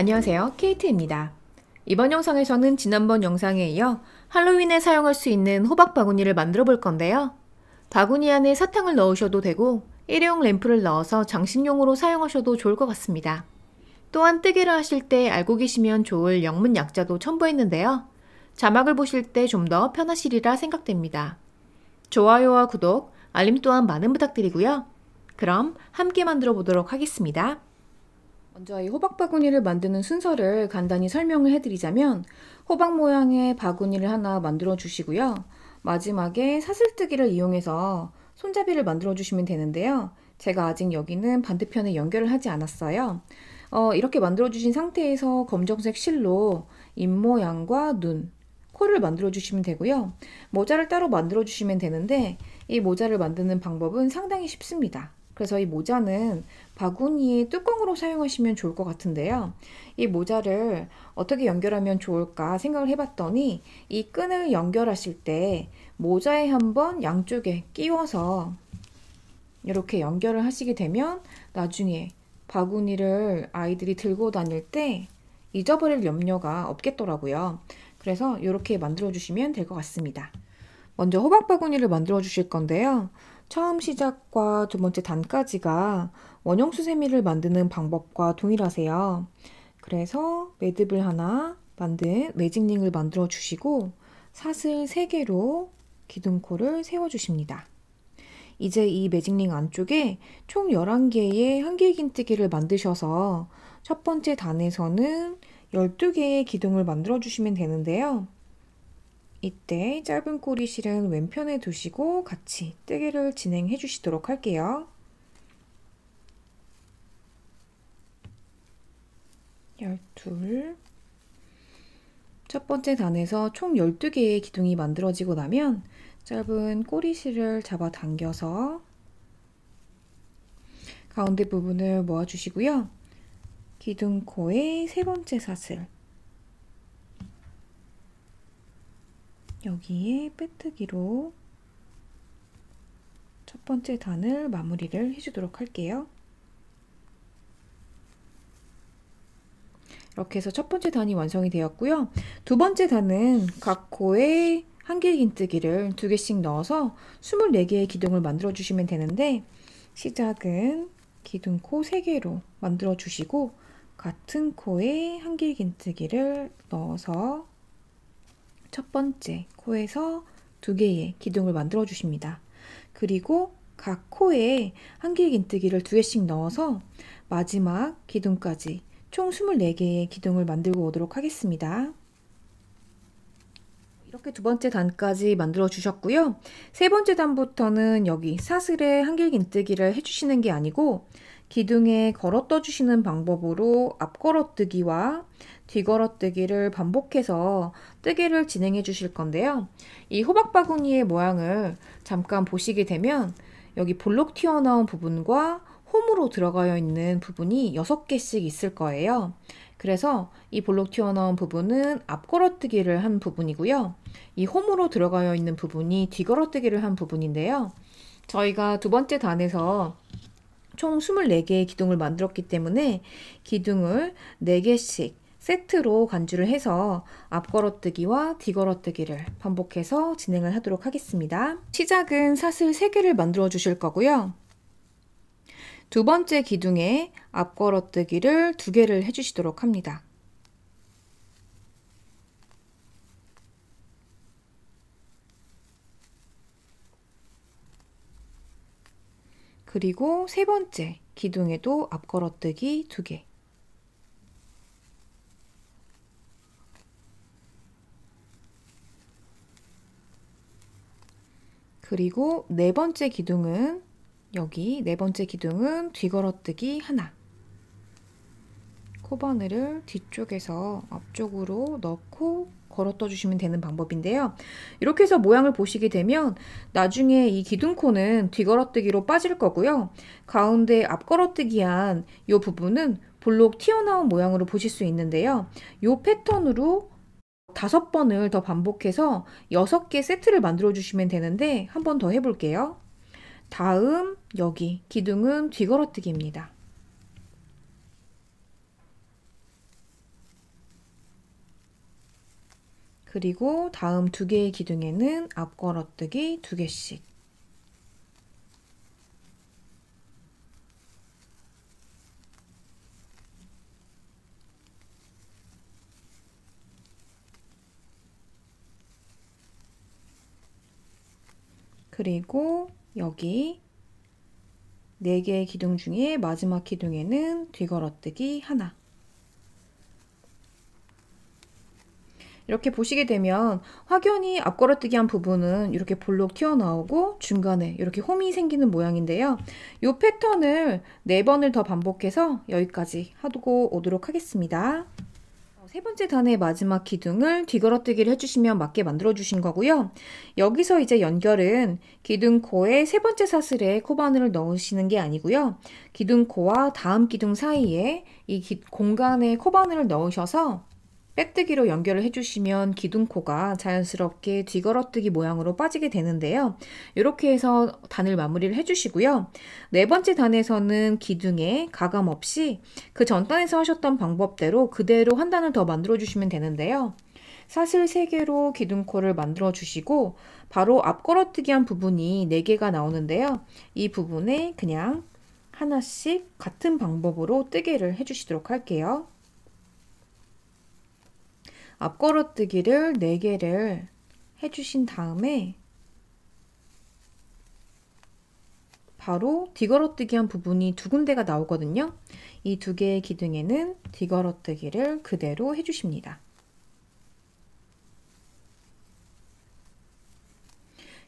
안녕하세요, 케이트입니다. 이번 영상에서는 지난번 영상에 이어 할로윈에 사용할 수 있는 호박 바구니를 만들어 볼 건데요. 바구니 안에 사탕을 넣으셔도 되고 일회용 램프를 넣어서 장식용으로 사용하셔도 좋을 것 같습니다. 또한 뜨개를 하실 때 알고 계시면 좋을 영문 약자도 첨부했는데요. 자막을 보실 때 좀 더 편하시리라 생각됩니다. 좋아요와 구독, 알림 또한 많은 부탁드리고요. 그럼 함께 만들어 보도록 하겠습니다. 먼저 이 호박 바구니를 만드는 순서를 간단히 설명을 해드리자면 호박 모양의 바구니를 하나 만들어 주시고요. 마지막에 사슬뜨기를 이용해서 손잡이를 만들어 주시면 되는데요. 제가 아직 여기는 반대편에 연결을 하지 않았어요. 이렇게 만들어 주신 상태에서 검정색 실로 입모양과 눈, 코를 만들어 주시면 되고요. 모자를 따로 만들어 주시면 되는데 이 모자를 만드는 방법은 상당히 쉽습니다. 그래서 이 모자는 바구니의 뚜껑으로 사용하시면 좋을 것 같은데요. 이 모자를 어떻게 연결하면 좋을까 생각을 해봤더니 이 끈을 연결하실 때 모자에 한번 양쪽에 끼워서 이렇게 연결을 하시게 되면 나중에 바구니를 아이들이 들고 다닐 때 잊어버릴 염려가 없겠더라고요. 그래서 이렇게 만들어 주시면 될 것 같습니다. 먼저 호박 바구니를 만들어 주실 건데요. 처음 시작과 두 번째 단까지가 원형 수세미를 만드는 방법과 동일하세요. 그래서 매듭을 하나 만든 매직링을 만들어 주시고 사슬 3개로 기둥코를 세워 주십니다. 이제 이 매직링 안쪽에 총 11개의 한길긴뜨기를 만드셔서 첫 번째 단에서는 12개의 기둥을 만들어 주시면 되는데요. 이때 짧은 꼬리 실은 왼편에 두시고 같이 뜨개를 진행해 주시도록 할게요. 12. 첫 번째 단에서 총 12개의 기둥이 만들어지고 나면 짧은 꼬리실을 잡아 당겨서 가운데 부분을 모아 주시고요. 기둥코의 세 번째 사슬 여기에 빼뜨기로 첫 번째 단을 마무리를 해주도록 할게요. 이렇게 해서 첫 번째 단이 완성이 되었고요. 두 번째 단은 각 코에 한길긴뜨기를 2개씩 넣어서 24개의 기둥을 만들어 주시면 되는데 시작은 기둥코 3개로 만들어 주시고 같은 코에 한길긴뜨기를 넣어서 첫 번째 코에서 2개의 기둥을 만들어 주십니다. 그리고 각 코에 한길긴뜨기를 2개씩 넣어서 마지막 기둥까지 총 24개의 기둥을 만들고 오도록 하겠습니다. 이렇게 두 번째 단까지 만들어 주셨고요. 세 번째 단부터는 여기 사슬에 한길긴뜨기를 해주시는 게 아니고 기둥에 걸어 떠주시는 방법으로 앞걸어뜨기와 뒤걸어뜨기를 반복해서 뜨개를 진행해 주실 건데요. 이 호박 바구니의 모양을 잠깐 보시게 되면 여기 볼록 튀어나온 부분과 홈으로 들어가 있는 부분이 6개씩 있을 거예요. 그래서 이 볼록 튀어나온 부분은 앞걸어뜨기를 한 부분이고요. 이 홈으로 들어가 있는 부분이 뒤걸어뜨기를 한 부분인데요. 저희가 두 번째 단에서 총 24개의 기둥을 만들었기 때문에 기둥을 4개씩 세트로 간주를 해서 앞걸어뜨기와 뒤걸어뜨기를 반복해서 진행을 하도록 하겠습니다. 시작은 사슬 3개를 만들어 주실 거고요. 두 번째 기둥에 앞걸어뜨기를 2개를 해주시도록 합니다. 그리고 세 번째 기둥에도 앞걸어뜨기 2개. 그리고 네 번째 기둥은 여기 네 번째 기둥은 뒤걸어뜨기 하나. 코바늘을 뒤쪽에서 앞쪽으로 넣고 걸어떠 주시면 되는 방법인데요. 이렇게 해서 모양을 보시게 되면 나중에 이 기둥코는 뒤걸어뜨기로 빠질 거고요. 가운데 앞걸어뜨기한 이 부분은 볼록 튀어나온 모양으로 보실 수 있는데요. 이 패턴으로 5번을 더 반복해서 6개 세트를 만들어 주시면 되는데 한 번 더 해볼게요. 다음 여기 기둥은 뒤걸어뜨기입니다. 그리고 다음 두 개의 기둥에는 앞걸어뜨기 2개씩. 그리고 여기 4개의 기둥 중에 마지막 기둥에는 뒤걸어뜨기 하나. 이렇게 보시게 되면 확연히 앞걸어뜨기 한 부분은 이렇게 볼록 튀어나오고 중간에 이렇게 홈이 생기는 모양인데요. 이 패턴을 4번을 더 반복해서 여기까지 하고 오도록 하겠습니다. 세 번째 단의 마지막 기둥을 뒤걸어뜨기를 해주시면 맞게 만들어 주신 거고요. 여기서 이제 연결은 기둥코의 세 번째 사슬에 코바늘을 넣으시는 게 아니고요. 기둥코와 다음 기둥 사이에 이 공간에 코바늘을 넣으셔서 빼뜨기로 연결을 해주시면 기둥코가 자연스럽게 뒤걸어뜨기 모양으로 빠지게 되는데요. 이렇게 해서 단을 마무리를 해주시고요. 네 번째 단에서는 기둥에 가감 없이 그 전 단에서 하셨던 방법대로 그대로 한 단을 더 만들어 주시면 되는데요. 사슬 3개로 기둥코를 만들어 주시고 바로 앞걸어뜨기 한 부분이 4개가 나오는데요. 이 부분에 그냥 하나씩 같은 방법으로 뜨개를 해주시도록 할게요. 앞걸어뜨기를 4개를 해주신 다음에 바로 뒤걸어뜨기 한 부분이 2군데가 나오거든요. 이 2개의 기둥에는 뒤걸어뜨기를 그대로 해주십니다.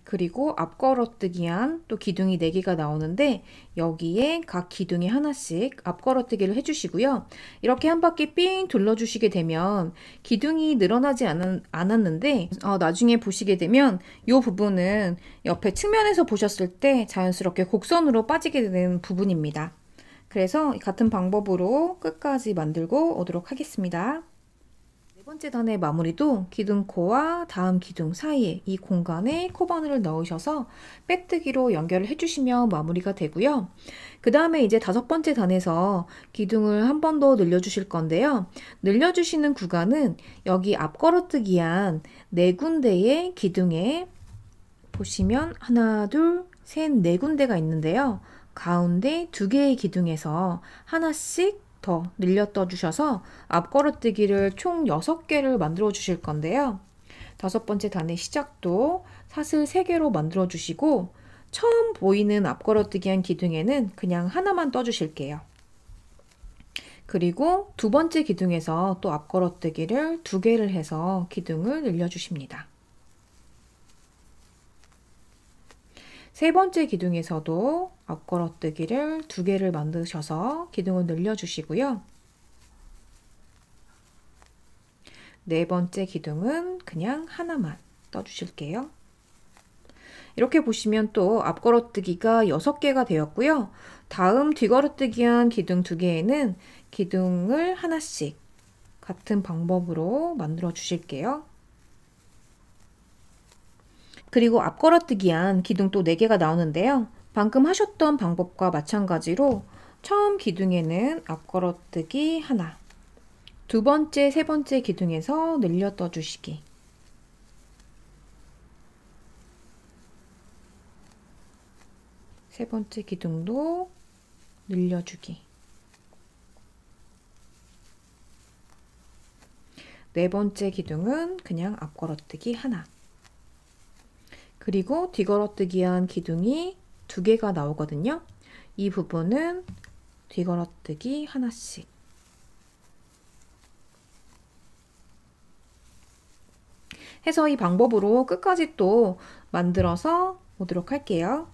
그리고 앞걸어뜨기한 또 기둥이 4개가 나오는데 여기에 각 기둥에 하나씩 앞걸어뜨기를 해주시고요. 이렇게 한 바퀴 삥 둘러주시게 되면 기둥이 늘어나지 않았는데 나중에 보시게 되면 이 부분은 옆에 측면에서 보셨을 때 자연스럽게 곡선으로 빠지게 되는 부분입니다. 그래서 같은 방법으로 끝까지 만들고 오도록 하겠습니다. 네 번째 단의 마무리도 기둥코와 다음 기둥 사이에 이 공간에 코바늘을 넣으셔서 빼뜨기로 연결을 해주시면 마무리가 되고요. 그 다음에 이제 5번째 단에서 기둥을 한 번 더 늘려주실 건데요. 늘려주시는 구간은 여기 앞걸어뜨기한 4군데의 기둥에 보시면 하나, 둘, 셋, 4군데가 있는데요. 가운데 2개의 기둥에서 하나씩 더 늘려 떠주셔서 앞걸어뜨기를 총 6개를 만들어 주실 건데요. 5번째 단의 시작도 사슬 3개로 만들어 주시고 처음 보이는 앞걸어뜨기 한 기둥에는 그냥 하나만 떠주실게요. 그리고 2번째 기둥에서 또 앞걸어뜨기를 2개를 해서 기둥을 늘려 주십니다. 3번째 기둥에서도 앞걸어뜨기를 2개를 만드셔서 기둥을 늘려주시고요. 4번째 기둥은 그냥 하나만 떠주실게요. 이렇게 보시면 또 앞걸어뜨기가 6개가 되었고요. 다음 뒤걸어뜨기한 기둥 2개에는 기둥을 하나씩 같은 방법으로 만들어 주실게요. 그리고 앞걸어뜨기한 기둥 또 4개가 나오는데요. 방금 하셨던 방법과 마찬가지로 처음 기둥에는 앞걸어뜨기 하나, 2번째, 3번째 기둥에서 늘려 떠주시기, 세 번째 기둥도 늘려주기, 네 번째 기둥은 그냥 앞걸어뜨기 하나, 그리고 뒤걸어뜨기한 기둥이 2개가 나오거든요. 이 부분은 뒤걸어뜨기 하나씩, 해서 이 방법으로 끝까지 또 만들어서 오도록 할게요.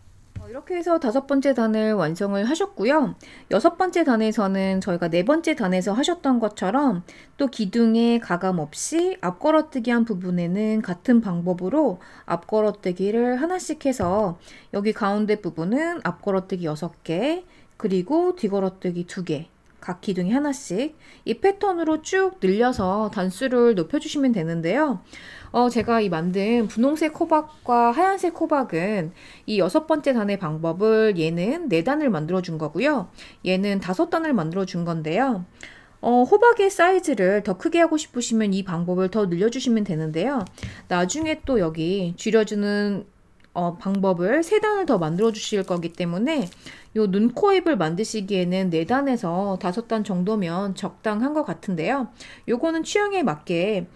이렇게 해서 5번째 단을 완성을 하셨고요. 6번째 단에서는 저희가 4번째 단에서 하셨던 것처럼 또 기둥에 가감 없이 앞걸어뜨기 한 부분에는 같은 방법으로 앞걸어뜨기를 하나씩 해서 여기 가운데 부분은 앞걸어뜨기 6개, 그리고 뒤걸어뜨기 2개, 각 기둥이 하나씩 이 패턴으로 쭉 늘려서 단수를 높여주시면 되는데요. 제가 이 만든 분홍색 호박과 하얀색 호박은 이 6번째 단의 방법을 얘는 4단을 만들어 준 거고요. 얘는 5단을 만들어 준 건데요. 호박의 사이즈를 더 크게 하고 싶으시면 이 방법을 더 늘려주시면 되는데요. 나중에 또 여기 줄여주는 방법을 3단을 더 만들어 주실 거기 때문에 요 눈, 코, 입을 만드시기에는 4단에서 5단 정도면 적당한 것 같은데요. 요거는 취향에 맞게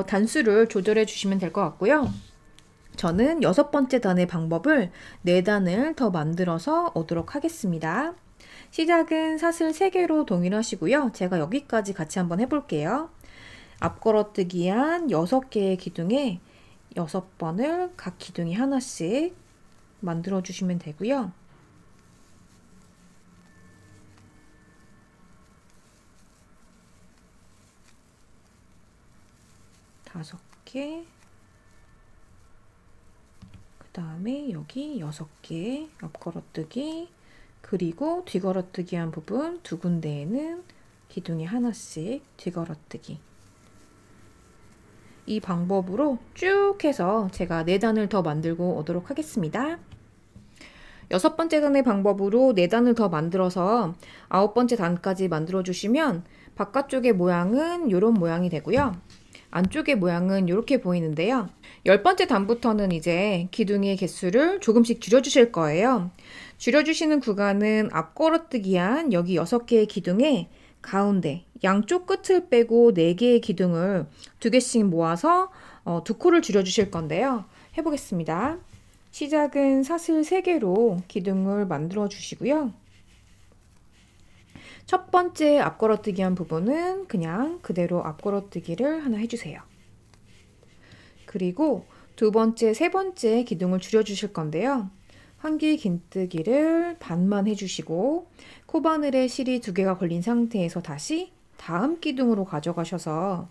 단수를 조절해 주시면 될 것 같고요. 저는 6번째 단의 방법을 4단을 더 만들어서 오도록 하겠습니다. 시작은 사슬 3개로 동일하시고요. 제가 여기까지 같이 한번 해볼게요. 앞걸어뜨기 한 6개의 기둥에 6번을 각 기둥이 하나씩 만들어 주시면 되고요. 다섯 개, 그 다음에 여기 6개 앞걸어뜨기, 그리고 뒤걸어뜨기 한 부분 두 군데에는 기둥이 하나씩 뒤걸어뜨기. 이 방법으로 쭉 해서 제가 4단을 더 만들고 오도록 하겠습니다. 6번째 단의 방법으로 4단을 더 만들어서 9번째 단까지 만들어 주시면 바깥쪽의 모양은 이런 모양이 되고요. 안쪽의 모양은 이렇게 보이는데요. 10번째 단부터는 이제 기둥의 개수를 조금씩 줄여주실 거예요. 줄여주시는 구간은 앞걸어뜨기 한 여기 6개의 기둥에 가운데 양쪽 끝을 빼고 4개의 기둥을 2개씩 모아서 2코를 줄여주실 건데요. 해보겠습니다. 시작은 사슬 3개로 기둥을 만들어 주시고요. 첫 번째 앞걸어뜨기 한 부분은 그냥 그대로 앞걸어뜨기를 하나 해주세요. 그리고 두 번째, 세 번째 기둥을 줄여주실 건데요. 한길 긴뜨기를 반만 해주시고 코바늘에 실이 2개가 걸린 상태에서 다시 다음 기둥으로 가져가셔서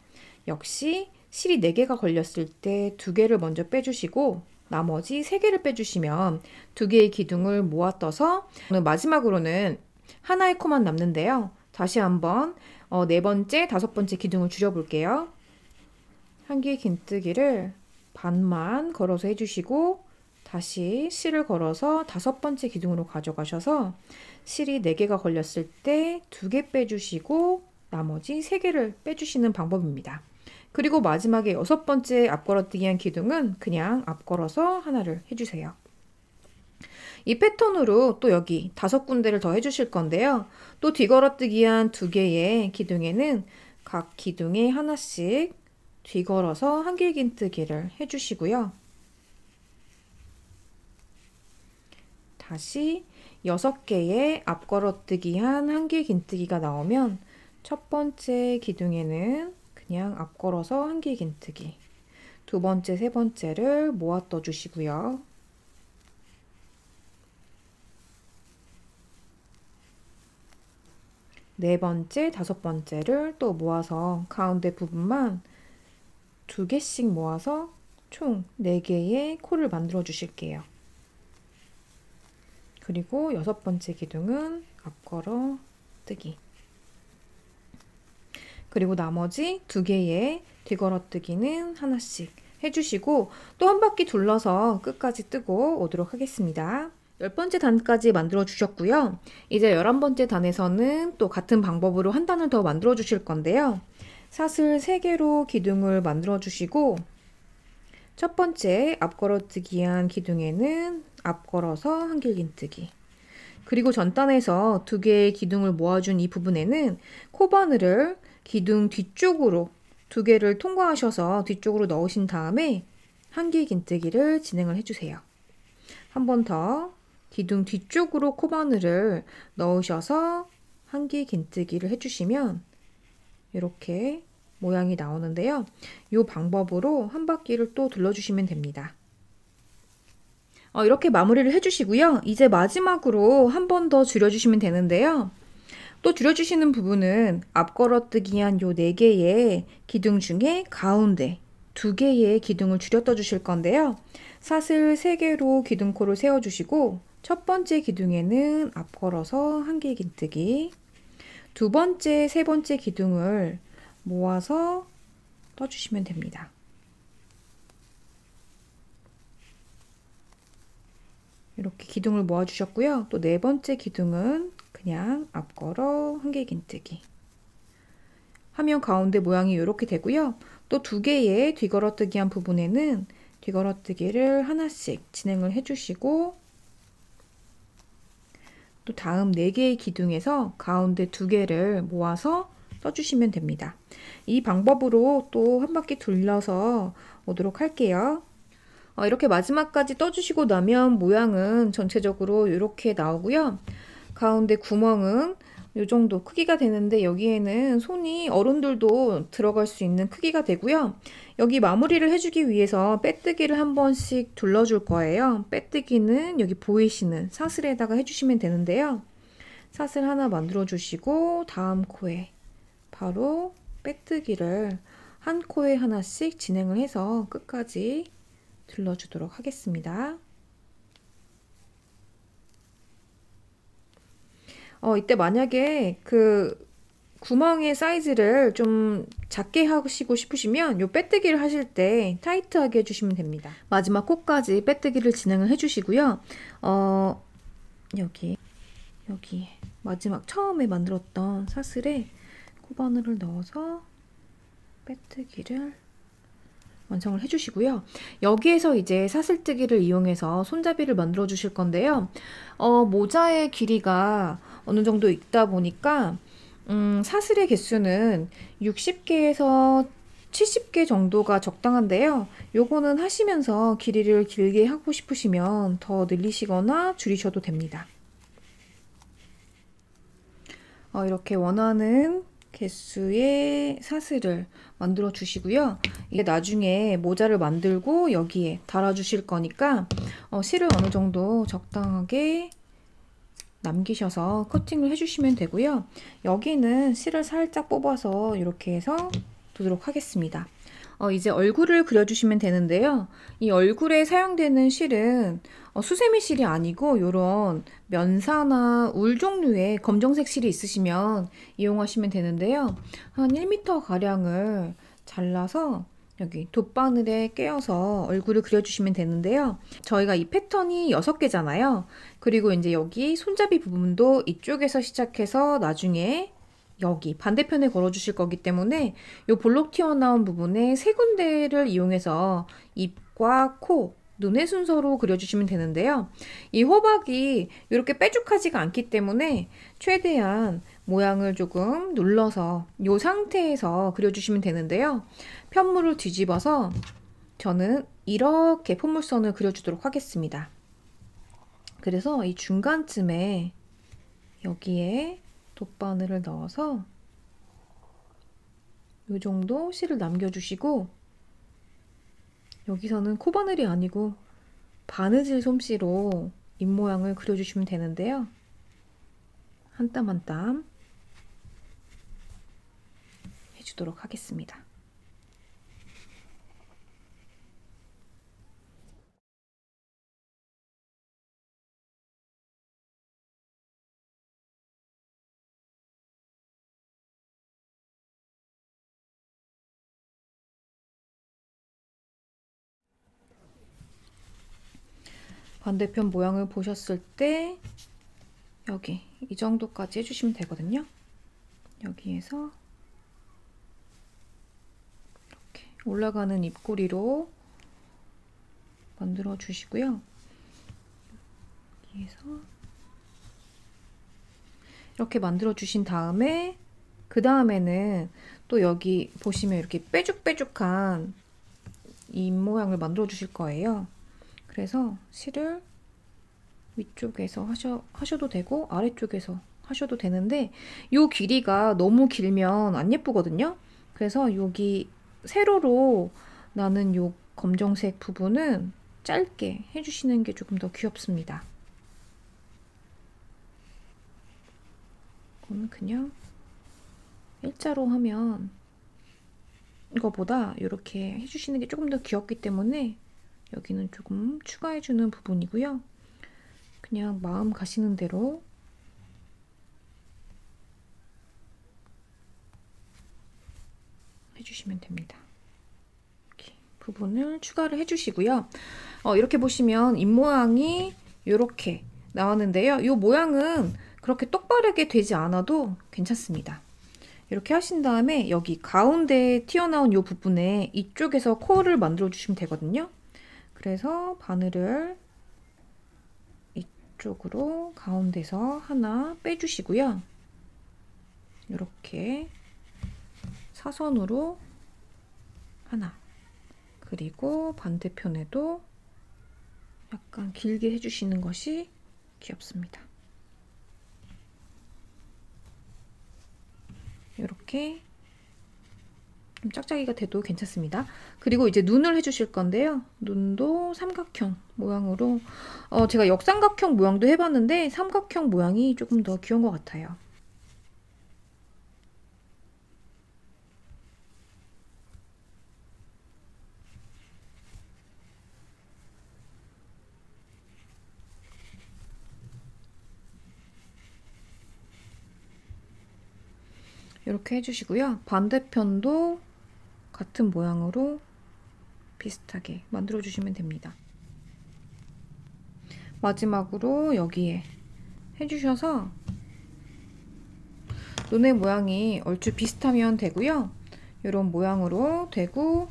역시 실이 4개가 걸렸을 때 2개를 먼저 빼주시고 나머지 3개를 빼주시면 2개의 기둥을 모아 떠서 마지막으로는 하나의 코만 남는데요. 다시 한번 4번째, 5번째 기둥을 줄여볼게요. 한길 긴뜨기를 반만 걸어서 해주시고 다시 실을 걸어서 5번째 기둥으로 가져가셔서 실이 4개가 걸렸을 때 2개 빼주시고 나머지 3개를 빼주시는 방법입니다. 그리고 마지막에 6번째 앞걸어뜨기 한 기둥은 그냥 앞걸어서 하나를 해주세요. 이 패턴으로 또 여기 5군데를 더 해주실 건데요. 또 뒤걸어뜨기 한 2개의 기둥에는 각 기둥에 하나씩 뒤걸어서 한길긴뜨기를 해주시고요. 다시 6개의 앞걸어뜨기 한 한길긴뜨기가 나오면 첫 번째 기둥에는 그냥 앞걸어서 한길긴뜨기, 두 번째, 세 번째를 모아 떠주시고요. 네 번째, 5번째를 또 모아서 가운데 부분만 2개씩 모아서 총 4개의 코를 만들어 주실게요. 그리고 6번째 기둥은 앞걸어 뜨기. 그리고 나머지 2개의 뒤걸어뜨기는 하나씩 해주시고 또 한 바퀴 둘러서 끝까지 뜨고 오도록 하겠습니다. 10번째 단까지 만들어 주셨고요. 이제 11번째 단에서는 또 같은 방법으로 한 단을 더 만들어 주실 건데요. 사슬 3개로 기둥을 만들어 주시고 첫 번째 앞걸어뜨기 한 기둥에는 앞걸어서 한길긴뜨기, 그리고 전단에서 2개의 기둥을 모아준 이 부분에는 코바늘을 기둥 뒤쪽으로 2개를 통과하셔서 뒤쪽으로 넣으신 다음에 한길긴뜨기를 진행을 해주세요. 한 번 더 기둥 뒤쪽으로 코바늘을 넣으셔서 한길긴뜨기를 해주시면 이렇게 모양이 나오는데요. 이 방법으로 한 바퀴를 또 둘러주시면 됩니다. 이렇게 마무리를 해주시고요. 이제 마지막으로 한 번 더 줄여주시면 되는데요. 또 줄여주시는 부분은 앞걸어뜨기 한 요 4개의 기둥 중에 가운데 2개의 기둥을 줄여 떠주실 건데요. 사슬 3개로 기둥코를 세워주시고 첫 번째 기둥에는 앞걸어서 한길긴뜨기, 두 번째, 세 번째 기둥을 모아서 떠주시면 됩니다. 이렇게 기둥을 모아 주셨고요. 또 4번째 기둥은 그냥 앞걸어 한길긴뜨기, 하면 가운데 모양이 이렇게 되고요. 또 2개의 뒤걸어뜨기 한 부분에는 뒤걸어뜨기를 하나씩 진행을 해주시고, 또 다음 4개의 기둥에서 가운데 2개를 모아서 떠주시면 됩니다. 이 방법으로 또 한 바퀴 둘러서 오도록 할게요. 이렇게 마지막까지 떠주시고 나면 모양은 전체적으로 이렇게 나오고요. 가운데 구멍은 이 정도 크기가 되는데, 여기에는 손이 어른들도 들어갈 수 있는 크기가 되고요. 여기 마무리를 해주기 위해서 빼뜨기를 한 번씩 둘러줄 거예요. 빼뜨기는 여기 보이시는 사슬에다가 해주시면 되는데요. 사슬 하나 만들어 주시고 다음 코에 바로 빼뜨기를 한 코에 하나씩 진행을 해서 끝까지 둘러주도록 하겠습니다. 이때 만약에 그 구멍의 사이즈를 좀 작게 하시고 싶으시면 요 빼뜨기를 하실 때 타이트하게 해주시면 됩니다. 마지막 코까지 빼뜨기를 진행을 해주시고요. 여기 마지막 처음에 만들었던 사슬에 코바늘을 넣어서 빼뜨기를 완성을 해주시고요. 여기에서 이제 사슬뜨기를 이용해서 손잡이를 만들어 주실 건데요. 모자의 길이가 어느 정도 있다 보니까 사슬의 개수는 60개에서 70개 정도가 적당한데요. 요거는 하시면서 길이를 길게 하고 싶으시면 더 늘리시거나 줄이셔도 됩니다. 이렇게 원하는 개수의 사슬을 만들어 주시고요. 이게 나중에 모자를 만들고 여기에 달아 주실 거니까 실을 어느 정도 적당하게 남기셔서 커팅을 해주시면 되고요. 여기는 실을 살짝 뽑아서 이렇게 해서 두도록 하겠습니다. 이제 얼굴을 그려주시면 되는데요. 이 얼굴에 사용되는 실은 수세미 실이 아니고 이런 면사나 울 종류의 검정색 실이 있으시면 이용하시면 되는데요. 한 1m 가량을 잘라서 여기 돗바늘에 꿰어서 얼굴을 그려주시면 되는데요. 저희가 이 패턴이 6개잖아요. 그리고 이제 여기 손잡이 부분도 이쪽에서 시작해서 나중에 여기 반대편에 걸어주실 거기 때문에 이 볼록 튀어나온 부분에 3군데를 이용해서 입과 코, 눈의 순서로 그려주시면 되는데요. 이 호박이 이렇게 빼죽하지가 않기 때문에 최대한 모양을 조금 눌러서 이 상태에서 그려주시면 되는데요. 편물을 뒤집어서 저는 이렇게 포물선을 그려주도록 하겠습니다. 그래서 이 중간쯤에 여기에 돗바늘을 넣어서 이 정도 실을 남겨주시고, 여기서는 코바늘이 아니고 바느질 솜씨로 입모양을 그려주시면 되는데요. 한 땀 한 땀 해주도록 하겠습니다. 반대편 모양을 보셨을 때 여기 이 정도까지 해주시면 되거든요. 여기에서 이렇게 올라가는 입꼬리로 만들어 주시고요. 여기에서 이렇게 만들어 주신 다음에 그 다음에는 또 여기 보시면 이렇게 빼죽빼죽한 이 모양을 만들어 주실 거예요. 그래서 실을 위쪽에서 하셔도 되고 아래쪽에서 하셔도 되는데, 이 길이가 너무 길면 안 예쁘거든요. 그래서 여기 세로로 나는 이 검정색 부분은 짧게 해주시는 게 조금 더 귀엽습니다. 이거는 그냥 일자로 하면 이거보다 이렇게 해주시는 게 조금 더 귀엽기 때문에 여기는 조금 추가해주는 부분이고요. 그냥 마음 가시는 대로 해주시면 됩니다. 이렇게 부분을 추가를 해주시고요. 이렇게 보시면 입모양이 이렇게 나왔는데요. 이 모양은 그렇게 똑바르게 되지 않아도 괜찮습니다. 이렇게 하신 다음에 여기 가운데 튀어나온 이 부분에 이쪽에서 코를 만들어 주시면 되거든요. 그래서 바늘을 이쪽으로 가운데서 하나 빼주시고요. 이렇게 사선으로 하나, 그리고 반대편에도 약간 길게 해주시는 것이 귀엽습니다. 이렇게 좀 짝짝이가 돼도 괜찮습니다. 그리고 이제 눈을 해주실 건데요. 눈도 삼각형 모양으로 제가 역삼각형 모양도 해봤는데 삼각형 모양이 조금 더 귀여운 것 같아요. 이렇게 해주시고요. 반대편도 같은 모양으로 비슷하게 만들어 주시면 됩니다. 마지막으로 여기에 해주셔서 눈의 모양이 얼추 비슷하면 되고요. 이런 모양으로 되고,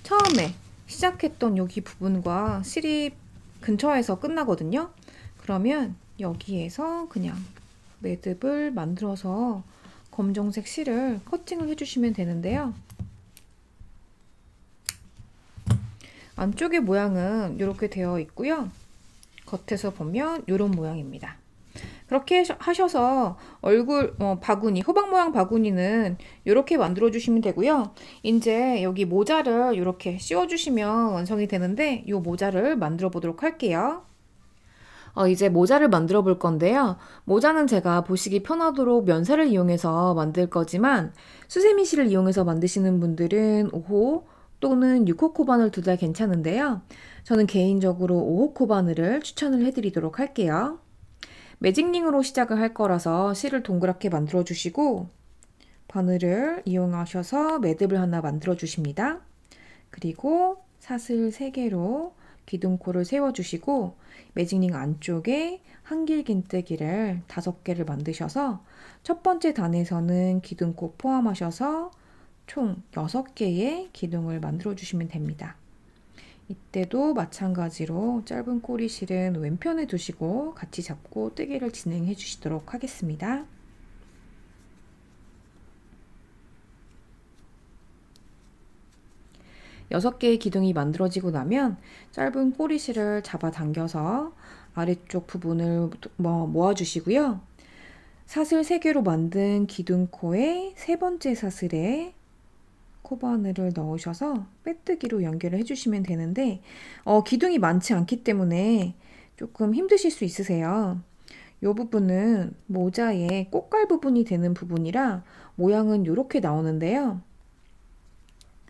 처음에 시작했던 여기 부분과 실입 근처에서 끝나거든요. 그러면 여기에서 그냥 매듭을 만들어서 검정색 실을 커팅을 해주시면 되는데요. 안쪽의 모양은 이렇게 되어 있고요. 겉에서 보면 이런 모양입니다. 그렇게 하셔서 얼굴 바구니, 호박 모양 바구니는 이렇게 만들어 주시면 되고요. 이제 여기 모자를 이렇게 씌워 주시면 완성이 되는데, 이 모자를 만들어 보도록 할게요. 이제 모자를 만들어 볼 건데요. 모자는 제가 보시기 편하도록 면사를 이용해서 만들 거지만, 수세미 실을 이용해서 만드시는 분들은 5호 또는 6호 코바늘 둘 다 괜찮은데요. 저는 개인적으로 5호 코바늘을 추천을 해드리도록 할게요. 매직링으로 시작을 할 거라서 실을 동그랗게 만들어 주시고, 바늘을 이용하셔서 매듭을 하나 만들어 주십니다. 그리고 사슬 3개로 기둥코를 세워 주시고, 매직링 안쪽에 한길긴뜨기를 5개를 만드셔서 첫 번째 단에서는 기둥코 포함하셔서 총 6개의 기둥을 만들어 주시면 됩니다. 이때도 마찬가지로 짧은 꼬리실은 왼편에 두시고 같이 잡고 뜨개를 진행해 주시도록 하겠습니다. 여섯 개의 기둥이 만들어지고 나면 짧은 꼬리실을 잡아 당겨서 아래쪽 부분을 모아주시고요. 사슬 3개로 만든 기둥코의 세 번째 사슬에 코바늘을 넣으셔서 빼뜨기로 연결을 해주시면 되는데, 기둥이 많지 않기 때문에 조금 힘드실 수 있으세요. 이 부분은 모자의 꽃갈 부분이 되는 부분이라 모양은 이렇게 나오는데요.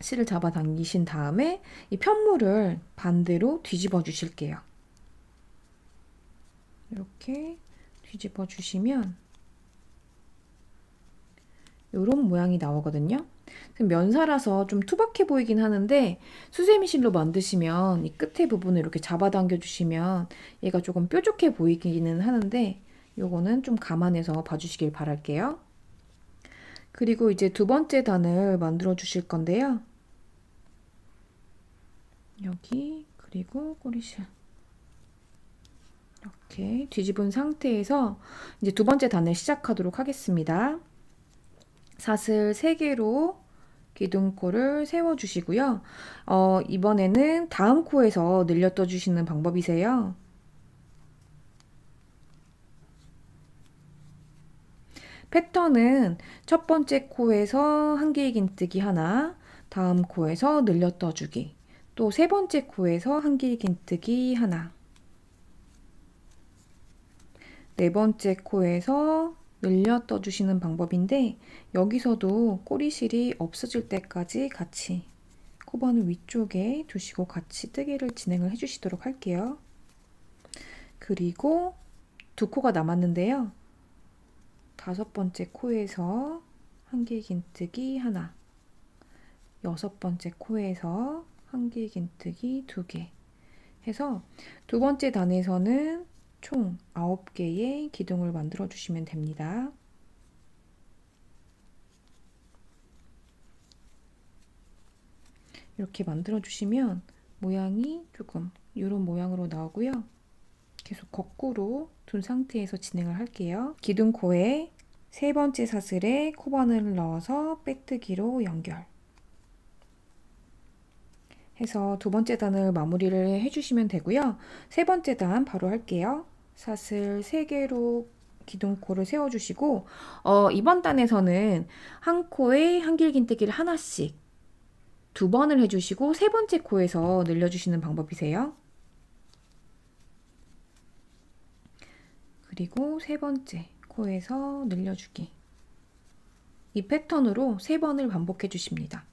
실을 잡아 당기신 다음에 이 편물을 반대로 뒤집어 주실게요. 이렇게 뒤집어 주시면 이런 모양이 나오거든요. 면사라서 좀 투박해 보이긴 하는데, 수세미 실로 만드시면 이 끝에 부분을 이렇게 잡아당겨 주시면 얘가 조금 뾰족해 보이기는 하는데, 요거는 좀 감안해서 봐주시길 바랄게요. 그리고 이제 두 번째 단을 만들어 주실 건데요. 여기, 그리고 꼬리실 이렇게 뒤집은 상태에서 이제 두 번째 단을 시작하도록 하겠습니다. 사슬 3개로 기둥코를 세워주시고요. 이번에는 다음 코에서 늘려 떠주시는 방법이세요. 패턴은 첫 번째 코에서 한길긴뜨기 하나, 다음 코에서 늘려 떠주기, 또 세 번째 코에서 한길긴뜨기 하나, 네 번째 코에서 늘려 떠주시는 방법인데, 여기서도 꼬리실이 없어질 때까지 같이 코바늘 위쪽에 두시고 같이 뜨개를 진행을 해주시도록 할게요. 그리고 두 코가 남았는데요. 다섯 번째 코에서 한길긴뜨기 하나, 여섯 번째 코에서 한길긴뜨기 2개 해서 두 번째 단에서는 총 9개의 기둥을 만들어 주시면 됩니다. 이렇게 만들어 주시면 모양이 조금 이런 모양으로 나오고요. 계속 거꾸로 둔 상태에서 진행을 할게요. 기둥코에 세 번째 사슬에 코바늘을 넣어서 빼뜨기로 연결 해서 두 번째 단을 마무리를 해주시면 되고요. 세 번째 단 바로 할게요. 사슬 3개로 기둥코를 세워주시고 이번 단에서는 한 코에 한길긴뜨기를 하나씩 2번을 해주시고 세 번째 코에서 늘려주시는 방법이세요. 그리고 세 번째 코에서 늘려주기. 이 패턴으로 3번을 반복해 주십니다.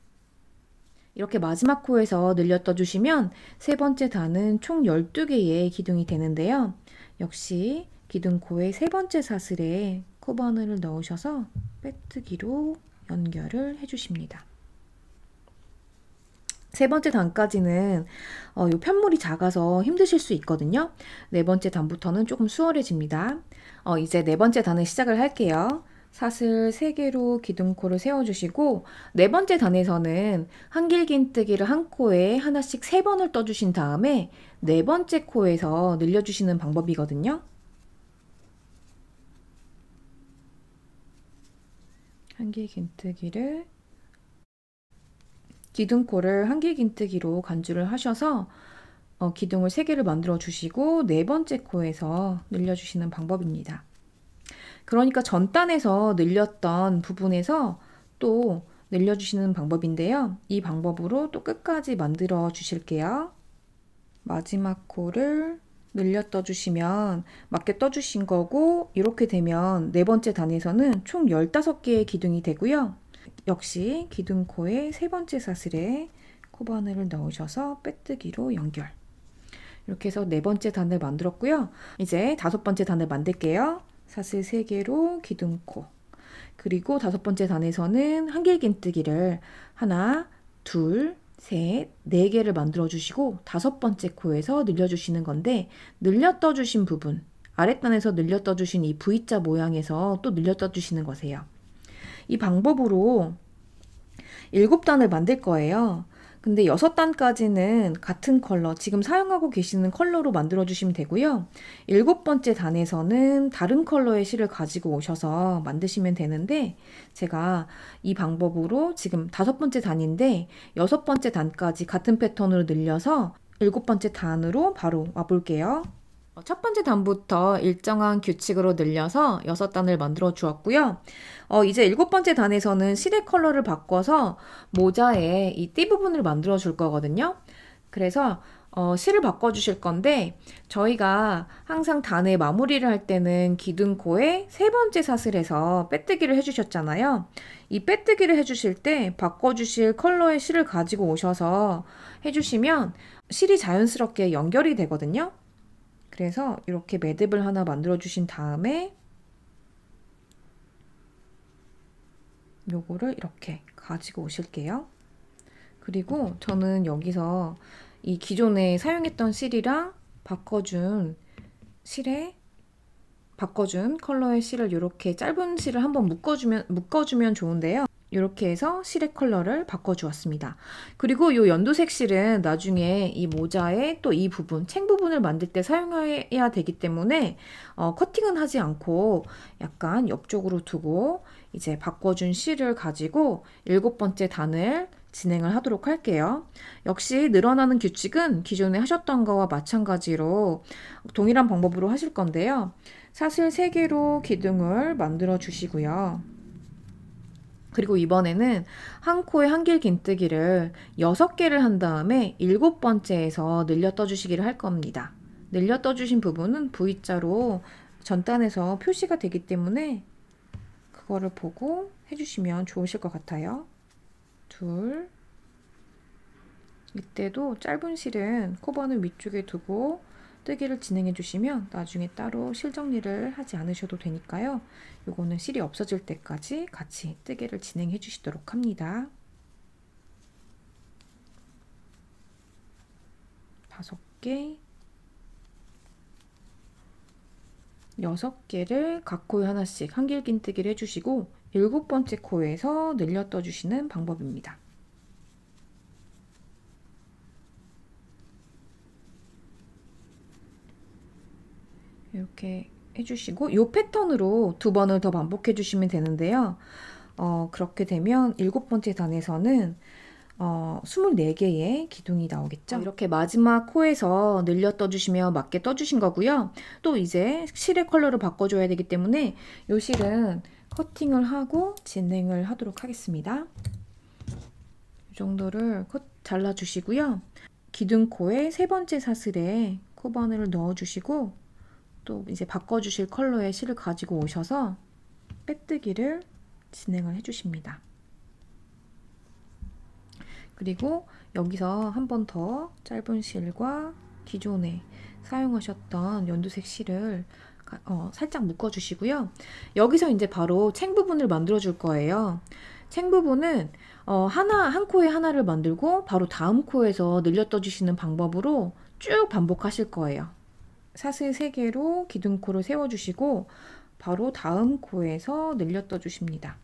이렇게 마지막 코에서 늘려 떠주시면 세 번째 단은 총 12개의 기둥이 되는데요. 역시 기둥코의 세 번째 사슬에 코바늘을 넣으셔서 빼뜨기로 연결을 해주십니다. 세 번째 단까지는 요 편물이 작아서 힘드실 수 있거든요. 네 번째 단부터는 조금 수월해집니다. 이제 네 번째 단을 시작을 할게요. 사슬 3개로 기둥코를 세워주시고 네 번째 단에서는 한길긴뜨기를 한 코에 하나씩 3번을 떠주신 다음에 네 번째 코에서 늘려주시는 방법이거든요. 한길긴뜨기를 기둥코를 한길긴뜨기로 간주를 하셔서 기둥을 3개를 만들어 주시고 네 번째 코에서 늘려주시는 방법입니다. 그러니까 전 단에서 늘렸던 부분에서 또 늘려주시는 방법인데요. 이 방법으로 또 끝까지 만들어 주실게요. 마지막 코를 늘려 떠주시면 맞게 떠주신 거고 이렇게 되면 네 번째 단에서는 총 15개의 기둥이 되고요. 역시 기둥코의 세 번째 사슬에 코바늘을 넣으셔서 빼뜨기로 연결. 이렇게 해서 네 번째 단을 만들었고요. 이제 다섯 번째 단을 만들게요. 사슬 3개로 기둥코. 그리고 다섯 번째 단에서는 한길긴뜨기를 하나, 둘, 셋, 4개를 만들어 주시고 다섯 번째 코에서 늘려주시는 건데 늘려 떠주신 부분, 아랫단에서 늘려 떠주신 이 V자 모양에서 또 늘려 떠주시는 거세요. 이 방법으로 7단을 만들 거예요. 근데 6단까지는 같은 컬러, 지금 사용하고 계시는 컬러로 만들어 주시면 되고요. 7번째 단에서는 다른 컬러의 실을 가지고 오셔서 만드시면 되는데 제가 이 방법으로 지금 5번째 단인데 6번째 단까지 같은 패턴으로 늘려서 7번째 단으로 바로 와볼게요. 첫 번째 단부터 일정한 규칙으로 늘려서 6단을 만들어 주었고요. 이제 7번째 단에서는 실의 컬러를 바꿔서 모자에 이 띠 부분을 만들어 줄 거거든요. 그래서 실을 바꿔 주실 건데 저희가 항상 단의 마무리를 할 때는 기둥코에 세 번째 사슬에서 빼뜨기를 해주셨잖아요. 이 빼뜨기를 해주실 때 바꿔 주실 컬러의 실을 가지고 오셔서 해주시면 실이 자연스럽게 연결이 되거든요. 그래서 이렇게 매듭을 하나 만들어 주신 다음에 요거를 이렇게 가지고 오실게요. 그리고 저는 여기서 이 기존에 사용했던 실이랑 바꿔준 컬러의 실을 이렇게 짧은 실을 한번 묶어주면 좋은데요. 이렇게 해서 실의 컬러를 바꿔주었습니다. 그리고 이 연두색 실은 나중에 이 모자의 또 이 부분, 챙 부분을 만들 때 사용해야 되기 때문에 커팅은 하지 않고 약간 옆쪽으로 두고 이제 바꿔준 실을 가지고 7번째 단을 진행을 하도록 할게요. 역시 늘어나는 규칙은 기존에 하셨던 거와 마찬가지로 동일한 방법으로 하실 건데요. 사슬 3개로 기둥을 만들어 주시고요. 그리고 이번에는 한 코에 한길긴뜨기를 6개를 한 다음에 7번째에서 늘려 떠주시기를 할 겁니다. 늘려 떠주신 부분은 V자로 전단에서 표시가 되기 때문에 그거를 보고 해주시면 좋으실 것 같아요. 둘, 이때도 짧은 실은 코바늘 위쪽에 두고 뜨기를 진행해 주시면 나중에 따로 실 정리를 하지 않으셔도 되니까요. 요거는 실이 없어질 때까지 같이 뜨개를 진행해 주시도록 합니다. 5개, 6개를 각 코에 하나씩 한길긴뜨기를 해주시고 7번째 코에서 늘려 떠주시는 방법입니다. 이렇게 해주시고 이 패턴으로 2번을 더 반복해 주시면 되는데요. 그렇게 되면 7번째 단에서는 24개의 기둥이 나오겠죠. 이렇게 마지막 코에서 늘려 떠주시면 맞게 떠주신 거고요. 또 이제 실의 컬러를 바꿔줘야 되기 때문에 이 실은 커팅을 하고 진행을 하도록 하겠습니다. 이 정도를 잘라주시고요. 기둥코의 3번째 사슬에 코바늘을 넣어주시고 또 이제 바꿔주실 컬러의 실을 가지고 오셔서 빼뜨기를 진행을 해주십니다. 그리고 여기서 한 번 더 짧은 실과 기존에 사용하셨던 연두색 실을 살짝 묶어주시고요. 여기서 이제 바로 챙 부분을 만들어 줄 거예요. 챙 부분은 한 코에 하나를 만들고 바로 다음 코에서 늘려 떠주시는 방법으로 쭉 반복하실 거예요. 사슬 3개로 기둥코를 세워주시고 바로 다음 코에서 늘려 떠주십니다.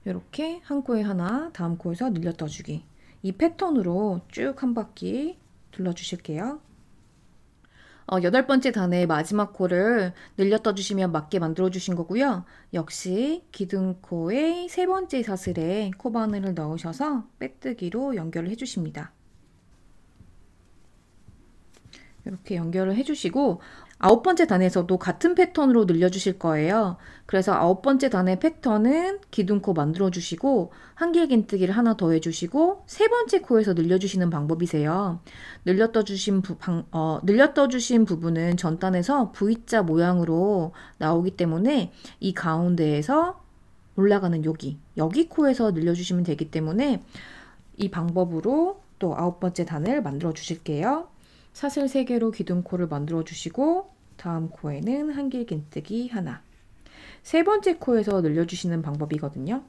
이렇게 한 코에 하나, 다음 코에서 늘려 떠주기. 이 패턴으로 쭉 한 바퀴 둘러주실게요. 8번째 단의 마지막 코를 늘려 떠주시면 맞게 만들어 주신 거고요. 역시 기둥코의 3번째 사슬에 코바늘을 넣으셔서 빼뜨기로 연결을 해주십니다. 이렇게 연결을 해주시고 9번째 단에서도 같은 패턴으로 늘려주실 거예요. 그래서 9번째 단의 패턴은 기둥코 만들어주시고 한길긴뜨기를 하나 더 해주시고 3번째 코에서 늘려주시는 방법이세요. 늘려 떠주신 부분은 전단에서 V자 모양으로 나오기 때문에 이 가운데에서 올라가는 여기 코에서 늘려주시면 되기 때문에 이 방법으로 또 9번째 단을 만들어 주실게요. 사슬 3개로 기둥코를 만들어 주시고 다음 코에는 한길긴뜨기 하나. 3번째 코에서 늘려주시는 방법이거든요.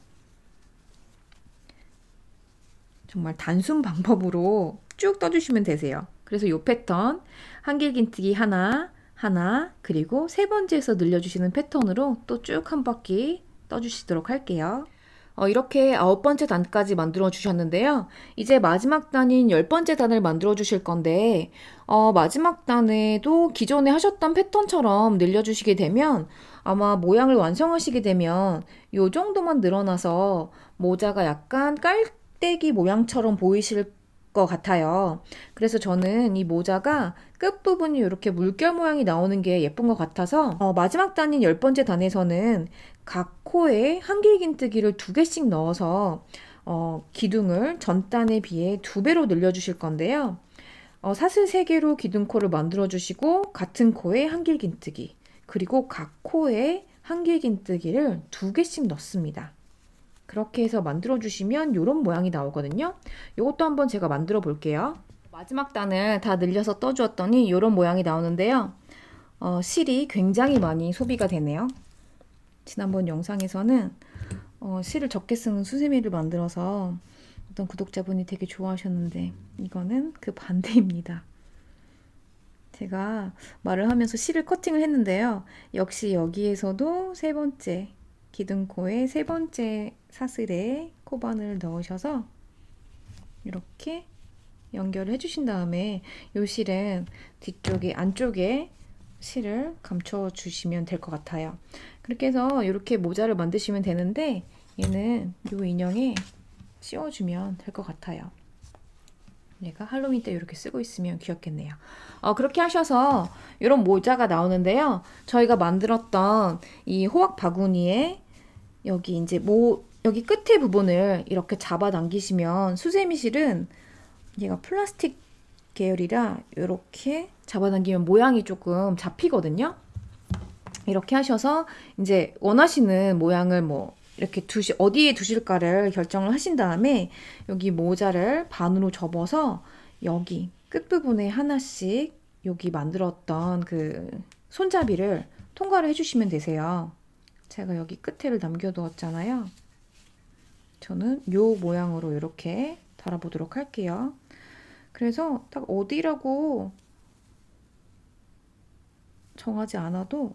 정말 단순 방법으로 쭉 떠주시면 되세요. 그래서 이 패턴 한길긴뜨기 하나, 그리고 3번째에서 늘려주시는 패턴으로 또 쭉 한 바퀴 떠주시도록 할게요. 이렇게 9번째 단까지 만들어 주셨는데요. 이제 마지막 단인 10번째 단을 만들어 주실 건데 마지막 단에도 기존에 하셨던 패턴처럼 늘려주시게 되면 아마 모양을 완성하시게 되면 이 정도만 늘어나서 모자가 약간 깔때기 모양처럼 보이실 것 같아요. 그래서 저는 이 모자가 끝부분이 이렇게 물결 모양이 나오는 게 예쁜 것 같아서 마지막 단인 10번째 단에서는 각 코에 한길긴뜨기를 2개씩 넣어서 기둥을 전 단에 비해 2배로 늘려주실 건데요. 사슬 3개로 기둥코를 만들어 주시고 같은 코에 한길긴뜨기 그리고 각 코에 한길긴뜨기를 2개씩 넣습니다. 그렇게 해서 만들어 주시면 이런 모양이 나오거든요. 이것도 한번 제가 만들어 볼게요. 마지막 단을 다 늘려서 떠주었더니 이런 모양이 나오는데요. 실이 굉장히 많이 소비가 되네요. 지난번 영상에서는 실을 적게 쓰는 수세미를 만들어서 어떤 구독자분이 되게 좋아하셨는데 이거는 그 반대입니다. 제가 말을 하면서 실을 커팅을 했는데요. 역시 여기에서도 3번째 기둥코의 3번째 사슬에 코바늘을 넣으셔서 이렇게 연결을 해주신 다음에 이 실은 뒤쪽에 안쪽에 실을 감춰 주시면 될 것 같아요. 그렇게 해서 이렇게 모자를 만드시면 되는데 얘는 이 인형에 씌워주면 될 것 같아요. 얘가 할로윈 때 이렇게 쓰고 있으면 귀엽겠네요. 그렇게 하셔서 이런 모자가 나오는데요. 저희가 만들었던 이 호박 바구니에 여기 이제 여기 끝에 부분을 이렇게 잡아 당기시면 수세미 실은 얘가 플라스틱 계열이라 이렇게 잡아당기면 모양이 조금 잡히거든요. 이렇게 하셔서 이제 원하시는 모양을 이렇게 어디에 두실까를 결정을 하신 다음에 여기 모자를 반으로 접어서 여기 끝부분에 하나씩 여기 만들었던 그 손잡이를 통과를 해주시면 되세요. 제가 여기 끝에를 남겨두었잖아요. 저는 요 모양으로 이렇게 달아보도록 할게요. 그래서 딱 어디라고 정하지 않아도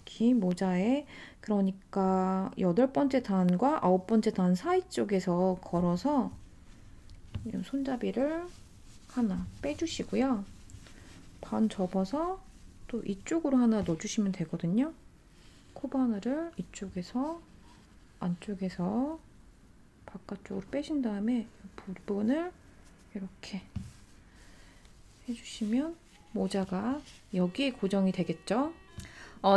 여기 모자에 그러니까 8번째 단과 9번째 단 사이 쪽에서 걸어서 손잡이를 하나 빼주시고요. 반 접어서 또 이쪽으로 하나 넣어주시면 되거든요. 코바늘을 이쪽에서 안쪽에서 바깥쪽으로 빼신 다음에 부분을 이렇게 해주시면 모자가 여기에 고정이 되겠죠.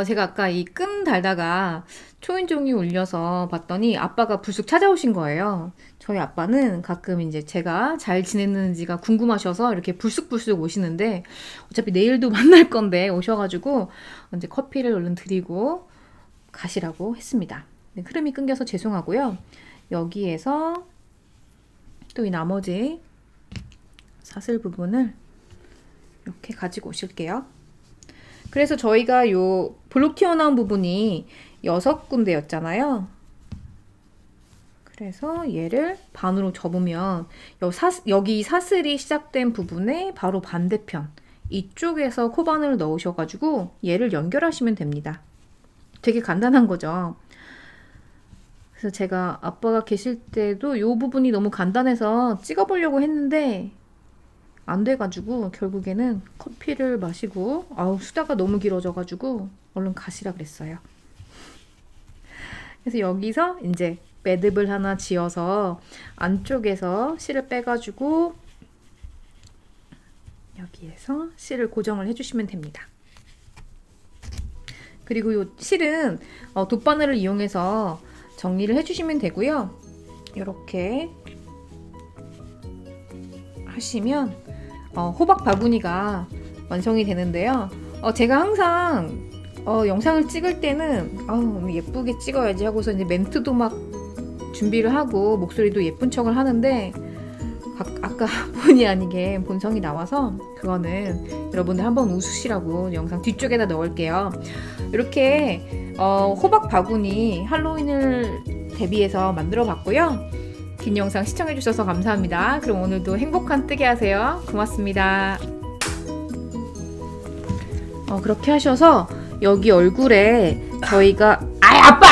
제가 아까 이 끈 달다가 초인종이 울려서 봤더니 아빠가 불쑥 찾아오신 거예요. 저희 아빠는 가끔 이제 제가 잘 지냈는지가 궁금하셔서 이렇게 불쑥불쑥 오시는데 어차피 내일도 만날 건데 오셔가지고 이제 커피를 얼른 드리고 가시라고 했습니다. 네, 흐름이 끊겨서 죄송하고요. 여기에서 또 이 나머지 사슬 부분을 이렇게 가지고 오실게요. 그래서 저희가 요 블록 튀어나온 부분이 6군데였잖아요. 그래서 얘를 반으로 접으면 여기 사슬이 시작된 부분에 바로 반대편 이쪽에서 코바늘을 넣으셔가지고 얘를 연결하시면 됩니다. 되게 간단한 거죠. 그래서 제가 아빠가 계실 때도 이 부분이 너무 간단해서 찍어보려고 했는데 안 돼가지고 결국에는 커피를 마시고 수다가 너무 길어져가지고 얼른 가시라 그랬어요. 그래서 여기서 이제 매듭을 하나 지어서 안쪽에서 실을 빼가지고 여기에서 실을 고정을 해주시면 됩니다. 그리고 이 실은 돗바늘을 이용해서 정리를 해주시면 되고요. 이렇게 하시면 호박 바구니가 완성이 되는데요. 제가 항상 영상을 찍을 때는 너무 예쁘게 찍어야지 하고서 이제 멘트도 막 준비를 하고 목소리도 예쁜 척을 하는데 아까 본의 아니게 본성이 나와서 그거는 여러분들 한번 웃으시라고 영상 뒤쪽에다 넣을게요. 이렇게 호박 바구니 할로윈을 대비해서 만들어 봤고요. 긴 영상 시청해주셔서 감사합니다. 그럼 오늘도 행복한 뜨개 하세요. 고맙습니다. 그렇게 하셔서 여기 얼굴에 저희가 아빠!